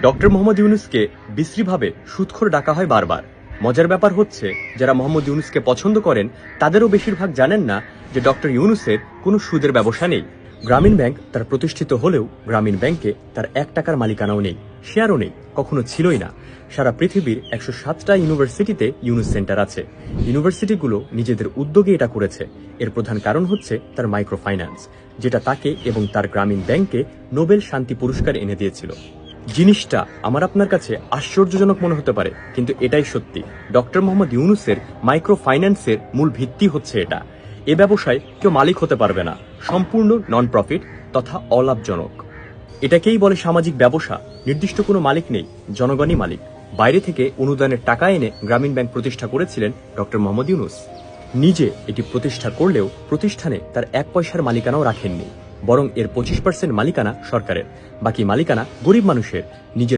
Doctor Mohammad ইউনূসকে বিশ্রীভাবে সুদখোর ডাকা হয় বারবার। মজার ব্যাপার হচ্ছে, যারা মোহাম্মদ ইউনূসকে পছন্দ করেন তাদেরও বেশিরভাগ জানেন না যে ডক্টর ইউনূসের কোনো সুদের ব্যবসা নেই। গ্রামীণ ব্যাংক তার প্রতিষ্ঠিত হলেও গ্রামীণ ব্যাংকে তার 1 টাকার মালিকানাও নেই, শেয়ারও নেই, কখনো ছিলই না। সারা পৃথিবীর 107টা ইউনিভার্সিটিতে ইউনূস সেন্টার আছে। ইউনিভার্সিটিগুলো নিজেদের উদ্যোগে এটা করেছে। এর প্রধান কারণ হচ্ছে তার মাইক্রো ফাইন্যান্স, যেটা তাকে এবং তার গ্রামীণ ব্যাংকে নোবেল শান্তি পুরস্কার এনে দিয়েছিল। জিনিসটা আমার আপনার কাছে আশ্চর্যজনক মনে হতে পারে, কিন্তু এটাই সত্যি। ডক্টর মোহাম্মদ ইউনূসের মাইক্রো ফাইন্যান্সের মূল ভিত্তি হচ্ছে এটা। এ ব্যবসায় কেউ মালিক হতে পারবে না, সম্পূর্ণ নন প্রফিট তথা অলাভজনক। এটাকেই বলে সামাজিক ব্যবসা। নির্দিষ্ট কোনো মালিক নেই, জনগণই মালিক। বাইরে থেকে অনুদানের টাকা এনে গ্রামীণ ব্যাংক প্রতিষ্ঠা করেছিলেন ডক্টর মোহাম্মদ ইউনূস। নিজে এটি প্রতিষ্ঠা করলেও প্রতিষ্ঠানে তার 1 পয়সার মালিকানাও রাখেননি, বরং এর 25% মালিকানা সরকারের, বাকি মালিকানা গরিব মানুষের। নিজের